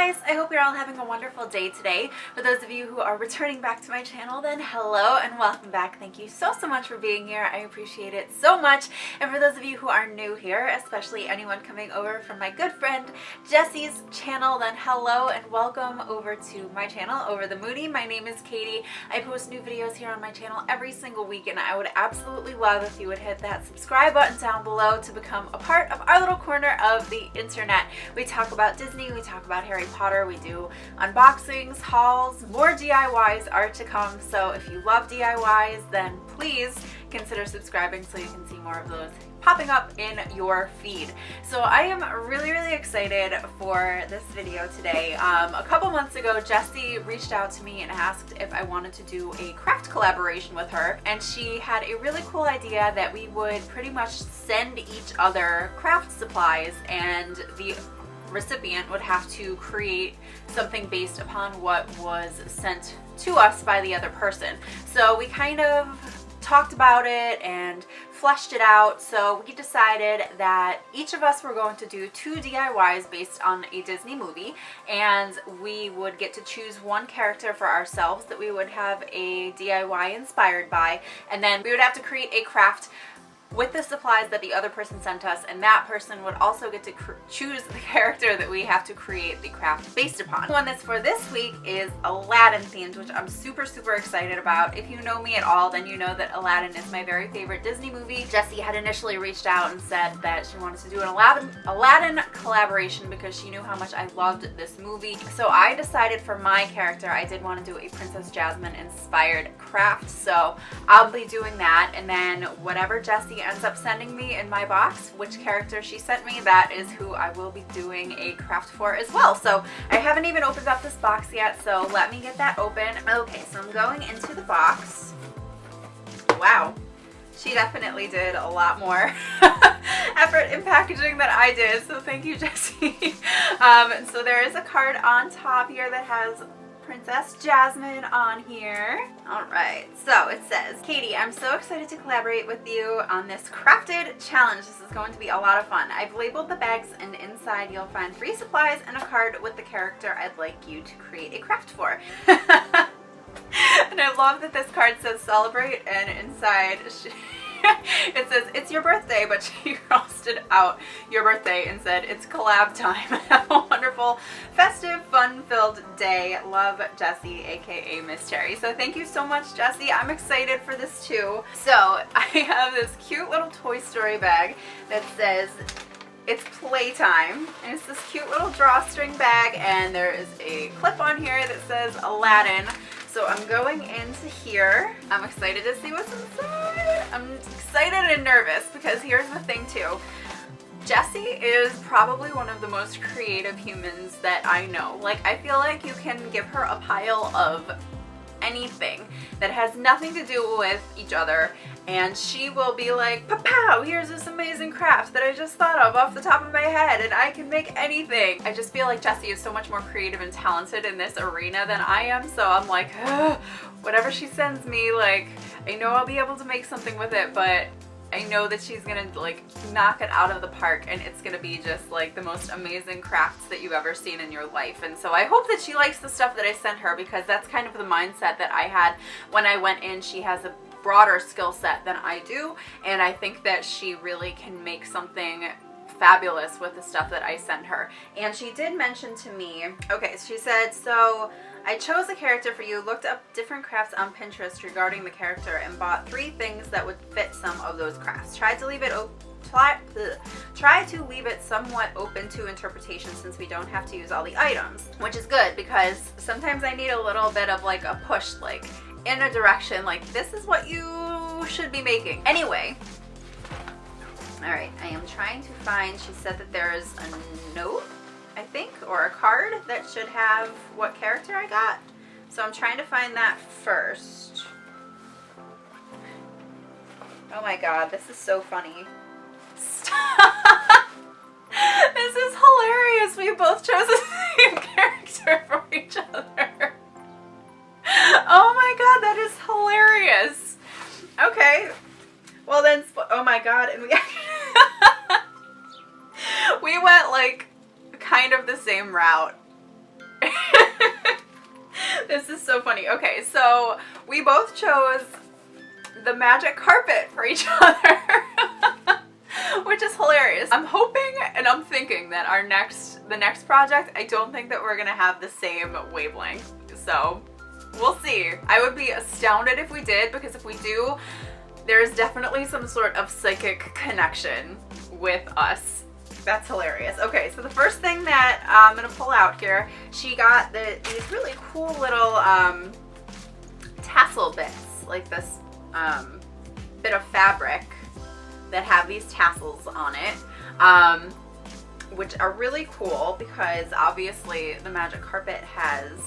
guys, I hope you're all having a wonderful day today. For those of you who are returning back to my channel, then hello and welcome back. Thank you so much for being here. I appreciate it so much. And for those of you who are new here, especially anyone coming over from my good friend Jessi's channel, then hello and welcome over to my channel, over the Moony. My name is Katie. I post new videos here on my channel every single week, and I would absolutely love if you would hit that subscribe button down below to become a part of our little corner of the internet. We talk about Disney, we talk about Harry Potter, we do unboxings, hauls, more DIYs are to come. So if you love DIYs, then please consider subscribing so you can see more of those popping up in your feed. So I am really excited for this video today. A couple months ago, Jessi reached out to me and asked if I wanted to do a craft collaboration with her, and she had a really cool idea that we would pretty much send each other craft supplies, and the recipient would have to create something based upon what was sent to us by the other person. So we kind of talked about it and fleshed it out. So we decided that each of us were going to do 2 DIYs based on a Disney movie, and we would get to choose one character for ourselves that we would have a DIY inspired by, and then we would have to create a craft with the supplies that the other person sent us, and that person would also get to choose the character that we have to create the craft based upon. The one that's for this week is Aladdin themed, which I'm super excited about. If you know me at all, then you know that Aladdin is my very favorite Disney movie. Jessi had initially reached out and said that she wanted to do an Aladdin collaboration because she knew how much I loved this movie. So I decided for my character, I did want to do a Princess Jasmine inspired craft. So I'll be doing that, and then whatever Jessi ends up sending me in my box, which character she sent me, that is who I will be doing a craft for as well. So I haven't even opened up this box yet, so let me get that open. Okay, so I'm going into the box. Wow, she definitely did a lot more effort in packaging than I did, so thank you, Jessi. So there is a card on top here that has Princess Jasmine on here. Alright, so it says, Katie, I'm so excited to collaborate with you on this crafted challenge. This is going to be a lot of fun. I've labeled the bags, and inside you'll find free supplies and a card with the character I'd like you to create a craft for. And I love that this card says celebrate, and inside it says it's your birthday, but she crossed it out, your birthday, and said it's collab time. Have a wonderful, festive, fun-filled day. Love, Jessi, aka Miss Cherry. So thank you so much, Jessi. I'm excited for this too. So I have this cute little Toy Story bag that says it's playtime, and it's this cute little drawstring bag, and there is a clip on here that says Aladdin. So I'm going into here. I'm excited to see what's inside. I'm excited and nervous because here's the thing too. Jessi is probably one of the most creative humans that I know. Like, I feel like you can give her a pile of anything that has nothing to do with each other, and she will be like, pow, here's this amazing craft that I just thought of off the top of my head, and I can make anything. I just feel like Jessi is so much more creative and talented in this arena than I am, so I'm like, whatever she sends me, like, I know I'll be able to make something with it, but I know that she's gonna like knock it out of the park, and it's gonna be just like the most amazing crafts that you've ever seen in your life. And so I hope that she likes the stuff that I sent her, because that's kind of the mindset that I had when I went in. She has a broader skill set than I do, and I think that she really can make something fabulous with the stuff that I sent her. And she did mention to me, okay, she said, so I chose a character for you, looked up different crafts on Pinterest regarding the character, and bought 3 things that would fit some of those crafts. Tried to leave it somewhat open to interpretation, since we don't have to use all the items, which is good because sometimes I need a little bit of like a push, like in a direction, like this is what you should be making. Anyway, alright, I am trying to find, she said that there is a note, I think, or a card that should have what character I got. So I'm trying to find that first. Oh my god, this is so funny. Stop. This is hilarious. We both chose the same character for each other. Oh my god, that is hilarious. Okay. Well then, oh my god, and we went like kind of the same route. This is so funny. Okay, so we both chose the magic carpet for each other, which is hilarious. I'm hoping and I'm thinking that the next project, I don't think that we're gonna have the same wavelength. So we'll see. I would be astounded if we did, because if we do, there's definitely some sort of psychic connection with us. That's hilarious. Okay, so the first thing that I'm gonna pull out here, she got these really cool little tassel bits, like this bit of fabric that have these tassels on it, which are really cool because obviously the magic carpet has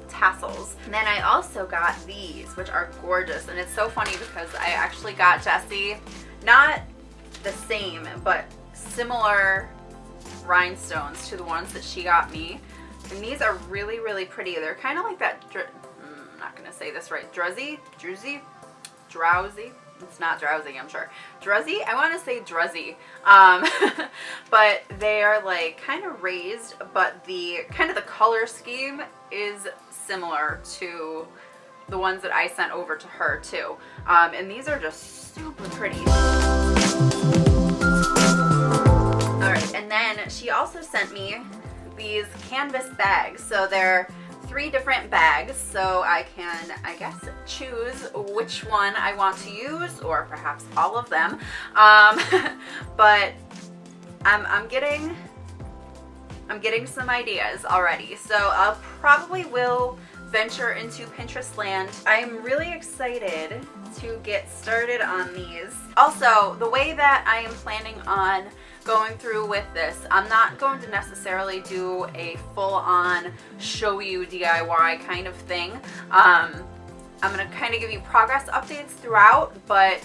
tassels. And then I also got these, which are gorgeous, and it's so funny because I actually got Jessi not the same but similar rhinestones to the ones that she got me, and these are really, really pretty. They're kind of like that I'm not gonna say this right, drowsy. It's not drowsy, I'm sure. Druzzy? I want to say druzzy. But they are like kind of raised, but the color scheme is similar to the ones that I sent over to her too. And these are just super pretty. Alright, and then she also sent me these canvas bags. So they're 3 different bags, so I can, I guess, choose which one I want to use, or perhaps all of them. But I'm getting some ideas already, so I'll probably will venture into Pinterest land. I'm really excited to get started on these. Also, the way that I am planning on going through with this, I'm not going to necessarily do a full-on show you DIY kind of thing. I'm going to kind of give you progress updates throughout, but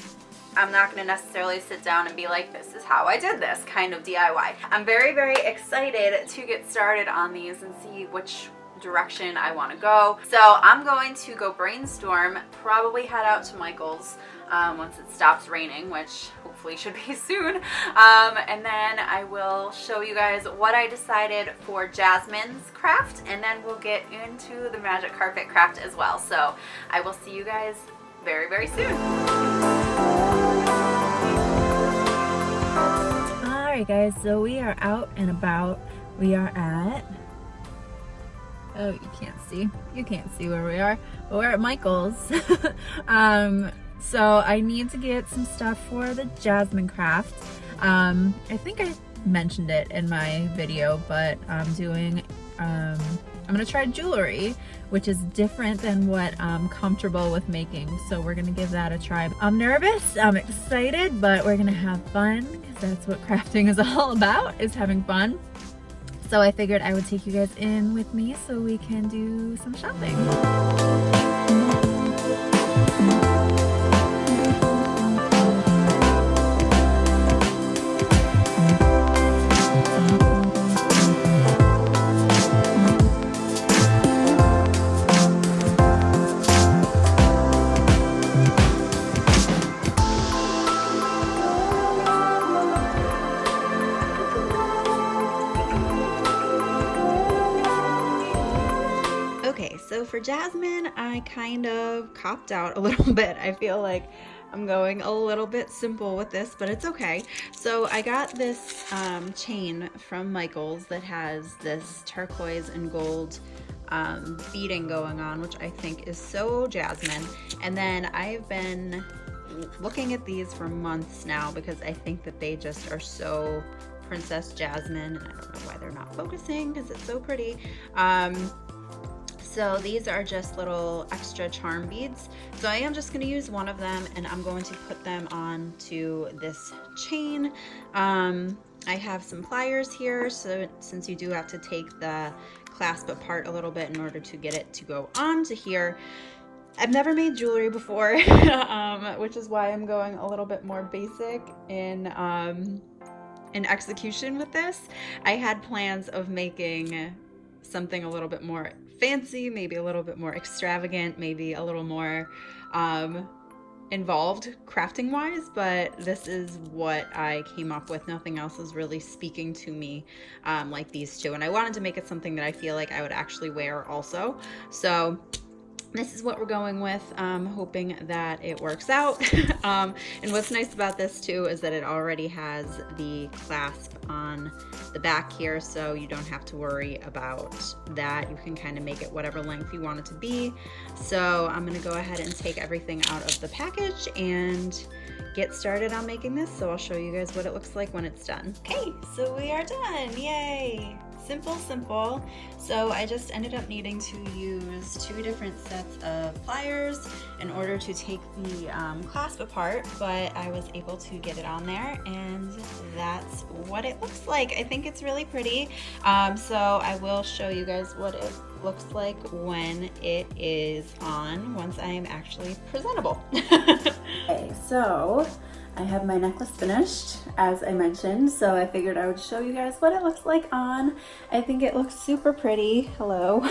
I'm not going to necessarily sit down and be like, this is how I did this kind of DIY. I'm very, very excited to get started on these and see which direction I want to go. So I'm going to go brainstorm, probably head out to Michael's once it stops raining, which hopefully should be soon, and then I will show you guys what I decided for Jasmine's craft, and then we'll get into the magic carpet craft as well. So I will see you guys very, very soon. Alright guys, so we are out and about. We are at, oh, you can't see where we are, but we're at Michael's. So I need to get some stuff for the Jasmine craft. I think I mentioned it in my video, but I'm gonna try jewelry, which is different than what I'm comfortable with making. So we're gonna give that a try. I'm nervous, I'm excited, but we're gonna have fun, because that's what crafting is all about, is having fun. So I figured I would take you guys in with me so we can do some shopping. So for Jasmine, I kind of copped out a little bit. I feel like I'm going a little bit simple with this, but it's okay. So I got this chain from Michael's that has this turquoise and gold beading going on, which I think is so Jasmine. And then I've been looking at these for months now because I think that they just are so Princess Jasmine, and I don't know why they're not focusing because it's so pretty. So these are just little extra charm beads. So I am just going to use one of them, and I'm going to put them onto this chain. I have some pliers here, so since you do have to take the clasp apart a little bit in order to get it to go onto here. I've never made jewelry before, which is why I'm going a little bit more basic in execution with this. I had plans of making something a little bit more fancy, maybe a little bit more extravagant, maybe a little more involved crafting wise, but this is what I came up with. Nothing else is really speaking to me like these two, and I wanted to make it something that I feel like I would actually wear also. So this is what we're going with, hoping that it works out. And what's nice about this too is that it already has the clasp on the back here, so you don't have to worry about that. You can kind of make it whatever length you want it to be. So I'm gonna go ahead and take everything out of the package and get started on making this. So I'll show you guys what it looks like when it's done. Okay, so we are done, yay! Simple, simple. So I just ended up needing to use 2 different sets of pliers in order to take the clasp apart, but I was able to get it on there, and that's what it looks like. I think it's really pretty. So I will show you guys what it looks like when it is on, once I am actually presentable. Okay, so I have my necklace finished, as I mentioned, so I figured I would show you guys what it looks like on. I think it looks super pretty. Hello.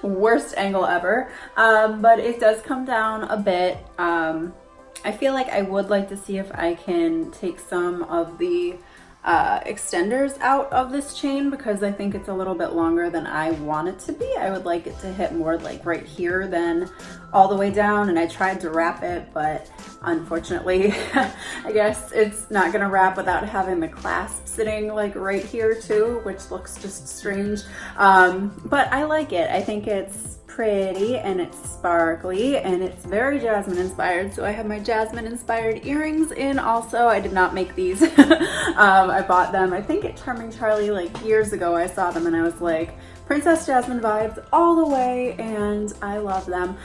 Worst angle ever. But it does come down a bit. I feel like I would like to see if I can take some of the extenders out of this chain, because I think it's a little bit longer than I want it to be. I would like it to hit more like right here than all the way down, and I tried to wrap it, but unfortunately I guess it's not gonna wrap without having the clasp sitting like right here too, which looks just strange. But I like it. I think it's pretty and it's sparkly and it's very Jasmine inspired. So I have my Jasmine inspired earrings in also. I did not make these. I bought them, I think at Charming Charlie like years ago. I saw them and I was like, Princess Jasmine vibes all the way, and I love them.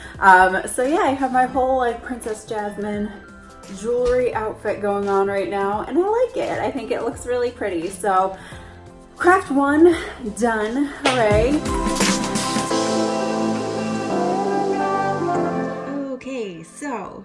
So yeah, I have my whole like Princess Jasmine jewelry outfit going on right now, and I like it. I think it looks really pretty. So craft 1 done, hooray. Okay, so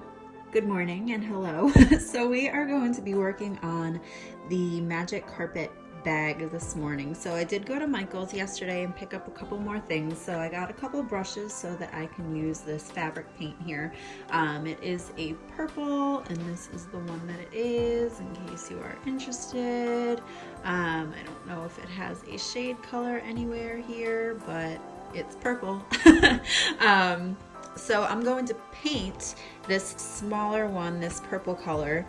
good morning and hello. So we are going to be working on the magic carpet bag this morning. So I did go to Michael's yesterday and pick up a couple more things. So I got a couple brushes so that I can use this fabric paint here. It is a purple, and this is the one that it is, in case you are interested. I don't know if it has a shade color anywhere here, but it's purple. So I'm going to paint this smaller one, this purple color.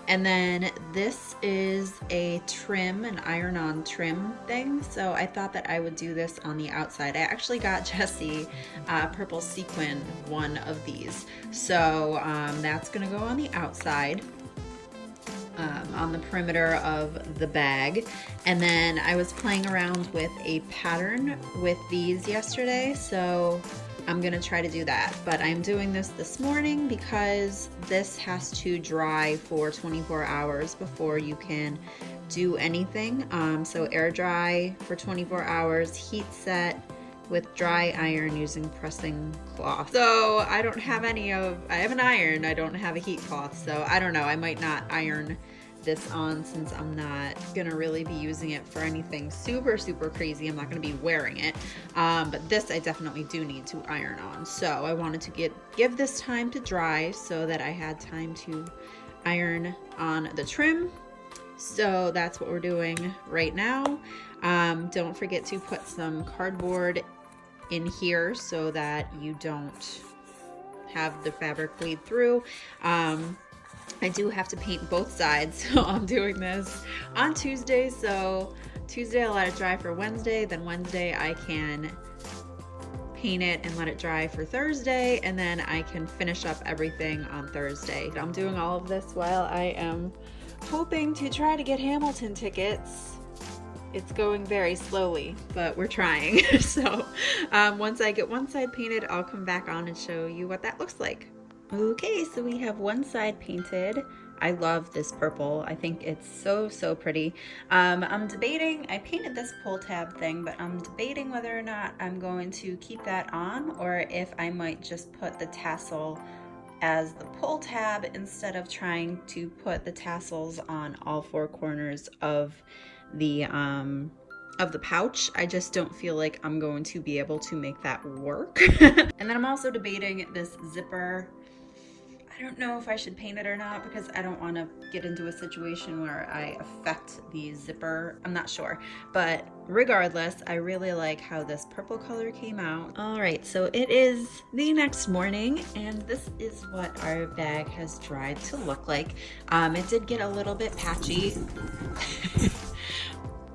And then this is a trim, an iron-on trim thing. So I thought that I would do this on the outside. I actually got Jessi purple sequin one of these. So that's gonna go on the outside, on the perimeter of the bag. And then I was playing around with a pattern with these yesterday. So I'm gonna try to do that, but I'm doing this morning because this has to dry for 24 hours before you can do anything. So air dry for 24 hours, heat set with dry iron using pressing cloth. So I don't have I have an iron, I don't have a heat cloth, so I don't know, I might not iron this on since I'm not gonna really be using it for anything super crazy. I'm not gonna be wearing it, but this I definitely do need to iron on. So I wanted to give this time to dry so that I had time to iron on the trim. So that's what we're doing right now. Don't forget to put some cardboard in here so that you don't have the fabric bleed through. I do have to paint both sides, so I'm doing this on Tuesday. So Tuesday I'll let it dry for Wednesday, then Wednesday I can paint it and let it dry for Thursday, and then I can finish up everything on Thursday. I'm doing all of this while I am hoping to try to get Hamilton tickets. It's going very slowly, but we're trying. So once I get one side painted, I'll come back on and show you what that looks like. Okay, so we have one side painted. I love this purple. I think it's so pretty. I'm debating, I painted this pull tab thing, but I'm debating whether or not I'm going to keep that on or if I might just put the tassel as the pull tab instead of trying to put the tassels on all 4 corners of the pouch. I just don't feel like I'm going to be able to make that work. And then I'm also debating this zipper. I don't know if I should paint it or not because I don't want to get into a situation where I affect the zipper. I'm not sure, but regardless, I really like how this purple color came out. All right, so it is the next morning and this is what our bag has dried to look like. It did get a little bit patchy.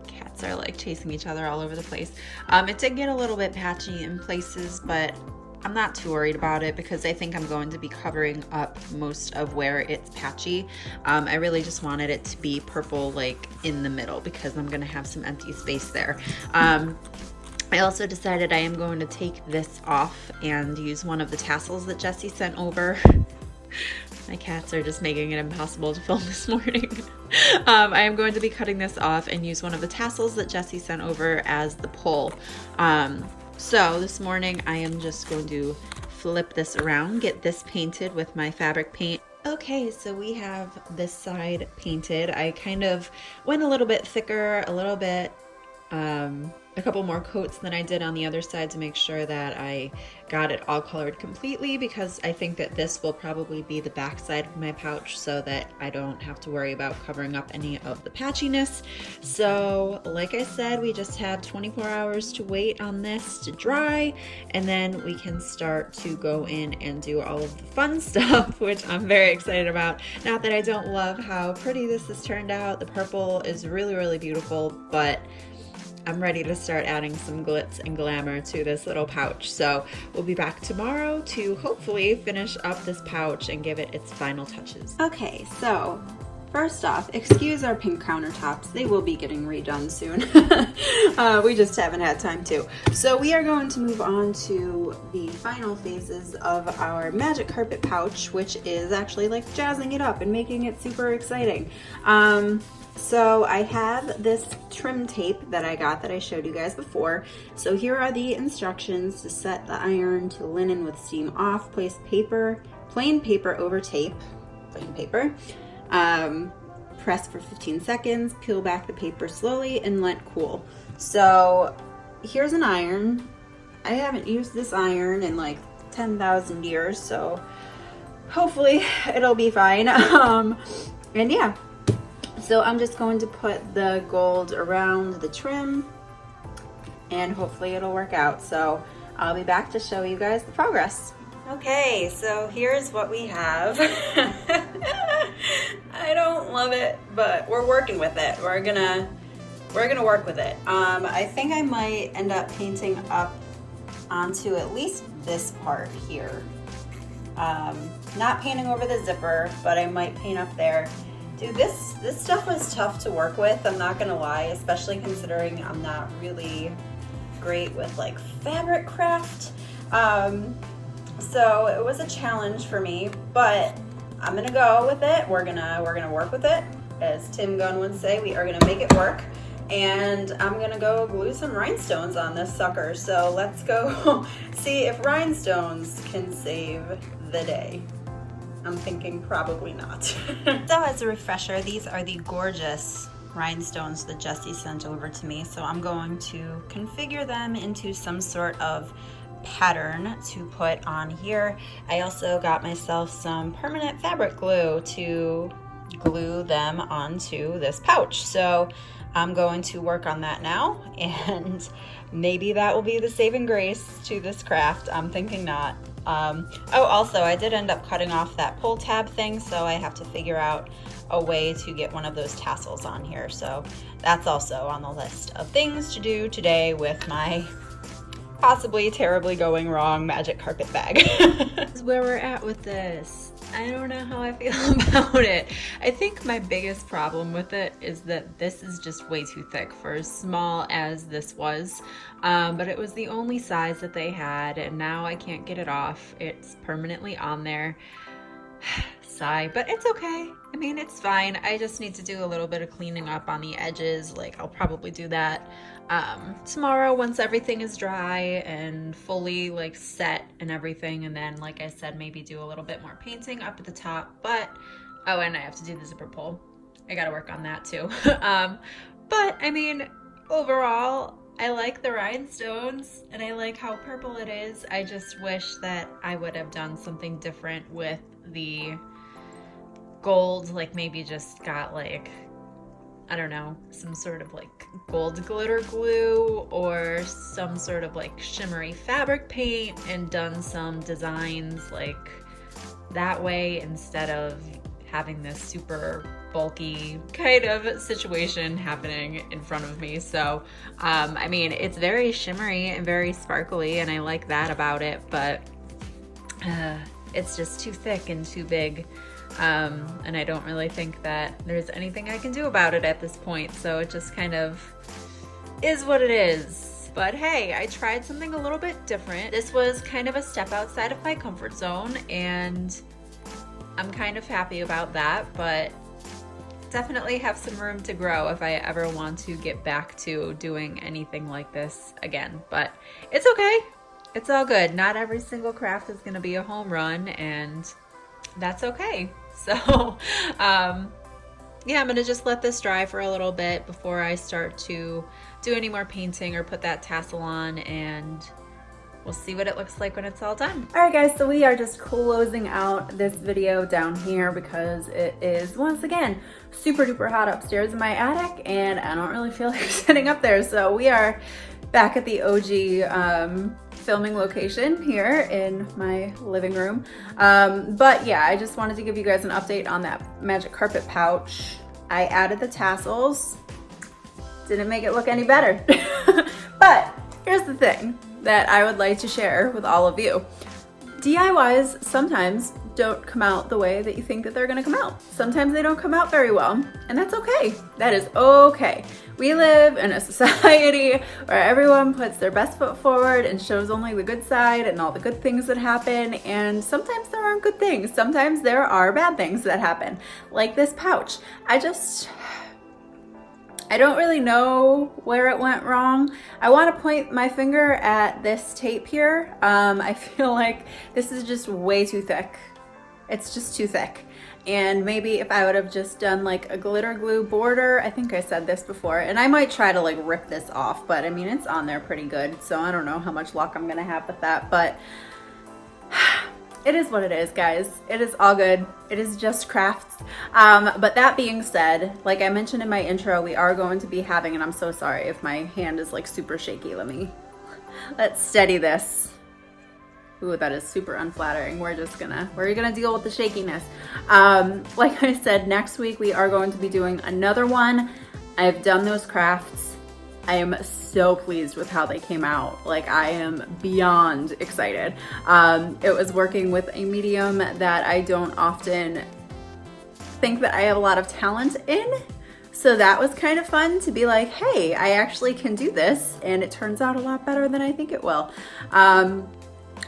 Cats are like chasing each other all over the place. It did get a little bit patchy in places, but I'm not too worried about it because I think I'm going to be covering up most of where it's patchy. I really just wanted it to be purple like in the middle because I'm going to have some empty space there. I also decided I am going to take this off and use one of the tassels that Jessi sent over. My cats are just making it impossible to film this morning. I am going to be cutting this off and use one of the tassels that Jessi sent over as the pull. So this morning I am just going to flip this around, get this painted with my fabric paint. Okay, so we have this side painted. I kind of went a little bit thicker, a little bit, a couple more coats than I did on the other side to make sure that I got it all colored completely because I think that this will probably be the back side of my pouch so that I don't have to worry about covering up any of the patchiness. So like I said, we just have 24 hours to wait on this to dry and then we can start to go in and do all of the fun stuff, which I'm very excited about. Not that I don't love how pretty this has turned out. The purple is really, really beautiful, but I'm ready to start adding some glitz and glamour to this little pouch. So we'll be back tomorrow to hopefully finish up this pouch and give it its final touches. Okay, so first off, excuse our pink countertops. They will be getting redone soon. We just haven't had time to. So we are going to move on to the final phases of our magic carpet pouch, which is actually like jazzing it up and making it super exciting. So I have this trim tape that I got that I showed you guys before. So here are the instructions to set the iron to linen with steam off. Place plain paper over tape, plain paper. Press for 15 seconds, peel back the paper slowly and let cool. So here's an iron. I haven't used this iron in like 10,000 years, so hopefully it'll be fine. And yeah. So I'm just going to put the gold around the trim and hopefully it'll work out. So I'll be back to show you guys the progress. Okay, so here's what we have. I don't love it, but we're working with it. We're gonna work with it. I think I might end up painting up onto at least this part here. Not painting over the zipper, but I might paint up there. Dude, this stuff was tough to work with, I'm not gonna lie, especially considering I'm not really great with like fabric craft. So it was a challenge for me, but I'm gonna go with it. We're gonna work with it. As Tim Gunn would say, we are gonna make it work. And I'm gonna go glue some rhinestones on this sucker. So let's go see if rhinestones can save the day. I'm thinking probably not. So as a refresher, these are the gorgeous rhinestones that Jessi sent over to me. So I'm going to configure them into some sort of pattern to put on here. I also got myself some permanent fabric glue to glue them onto this pouch. So I'm going to work on that now and maybe that will be the saving grace to this craft. I'm thinking not. Oh, also I did end up cutting off that pull tab thing, so I have to figure out a way to get one of those tassels on here. So that's also on the list of things to do today with my possibly terribly going wrong magic carpet bag. This is where we're at with this. I don't know how I feel about it. I think my biggest problem with it is that this is just way too thick for as small as this was. But it was the only size that they had and now I can't get it off. It's permanently on there. Sigh, but it's okay. I mean, it's fine. I just need to do a little bit of cleaning up on the edges. Like I'll probably do that tomorrow once everything is dry and fully like set and everything. And then, like I said, maybe do a little bit more painting up at the top. But, oh, and I have to do the zipper pull. I gotta work on that too. But I mean, overall, I like the rhinestones and I like how purple it is. I just wish that I would have done something different with the gold, like maybe just got like, I don't know, some sort of like gold glitter glue or some sort of like shimmery fabric paint and done some designs like that way instead of having this super bulky kind of situation happening in front of me. So, I mean, it's very shimmery and very sparkly and I like that about it, but it's just too thick and too big. And I don't really think that there's anything I can do about it at this point. So it just kind of is what it is. But hey, I tried something a little bit different. This was kind of a step outside of my comfort zone and I'm kind of happy about that, but definitely have some room to grow if I ever want to get back to doing anything like this again. But it's okay. It's all good. Not every single craft is going to be a home run and that's okay. So, yeah, I'm going to just let this dry for a little bit before I start to do any more painting or put that tassel on, and we'll see what it looks like when it's all done. All right, guys, so we are just closing out this video down here because it is, once again, super duper hot upstairs in my attic, and I don't really feel like sitting up there. So we are back at the OG filming location here in my living room. But yeah, I just wanted to give you guys an update on that magic carpet pouch. I added the tassels. Didn't make it look any better. But here's the thing that I would like to share with all of you. DIYs sometimes don't come out the way that you think that they're gonna come out. Sometimes they don't come out very well, and that's okay. That is okay. We live in a society where everyone puts their best foot forward and shows only the good side and all the good things that happen, and sometimes there aren't good things. Sometimes there are bad things that happen, like this pouch. I don't really know where it went wrong. I want to point my finger at this tape here. I feel like this is just way too thick. It's just too thick. And maybe if I would have just done like a glitter glue border, I think I said this before, and I might try to like rip this off, but I mean, it's on there pretty good. So I don't know how much luck I'm gonna have with that, but it is what it is, guys. It is all good. It is just crafts. But that being said, like I mentioned in my intro, we are going to be having, and I'm so sorry if my hand is like super shaky. Let's steady this. Ooh, that is super unflattering. We're gonna deal with the shakiness. Like I said, next week we are going to be doing another one. I've done those crafts. I am so pleased with how they came out. Like, I am beyond excited. It was working with a medium that I don't often think that I have a lot of talent in. So that was kind of fun to be like, hey, I actually can do this, and it turns out a lot better than I think it will.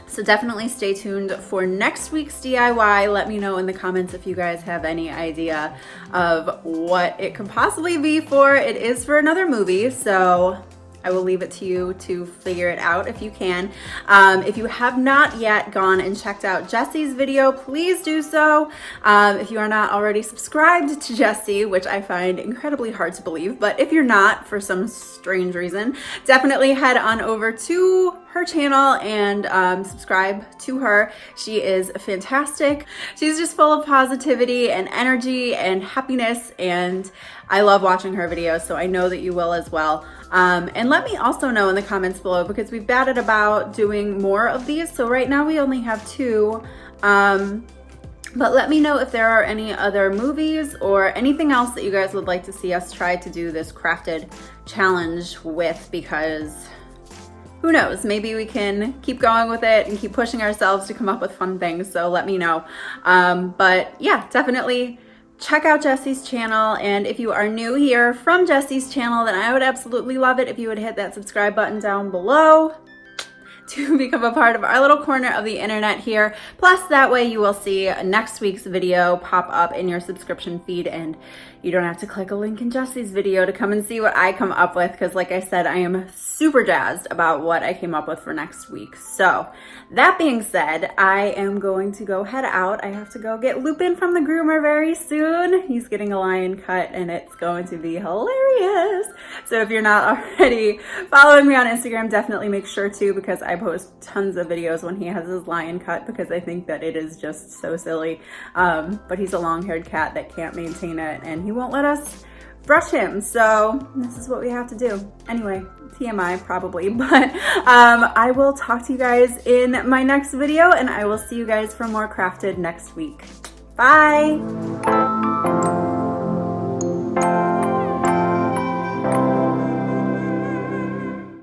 So definitely stay tuned for next week's DIY. Let me know in the comments if you guys have any idea of what it could possibly be for. It is for another movie, so I will leave it to you to figure it out if you can. If you have not yet gone and checked out Jessi's video, please do so. If you are not already subscribed to Jessi, which I find incredibly hard to believe, but if you're not for some strange reason, definitely head on over to her channel and subscribe to her. She is fantastic. She's just full of positivity and energy and happiness, and I love watching her videos, so I know that you will as well. And let me also know in the comments below, because we've batted about doing more of these. So right now we only have 2. But let me know if there are any other movies or anything else that you guys would like to see us try to do this crafted challenge with, because who knows, maybe we can keep going with it and keep pushing ourselves to come up with fun things. So let me know. But yeah, definitely check out Jessi's channel, and if you are new here from Jessi's channel, then I would absolutely love it if you would hit that subscribe button down below to become a part of our little corner of the internet here. Plus, that way you will see next week's video pop up in your subscription feed, and you don't have to click a link in Jessi's video to come and see what I come up with, because like I said, I am super jazzed about what I came up with for next week. So that being said, I am going to go head out. I have to go get Lupin from the groomer very soon. He's getting a lion cut, and it's going to be hilarious. So if you're not already following me on Instagram, definitely make sure to, because I post tons of videos when he has his lion cut because I think that it is just so silly. But he's a long-haired cat that can't maintain it, and he won't let us brush him, so this is what we have to do. Anyway, TMI probably, but I will talk to you guys in my next video, and I will see you guys for more crafted next week. Bye!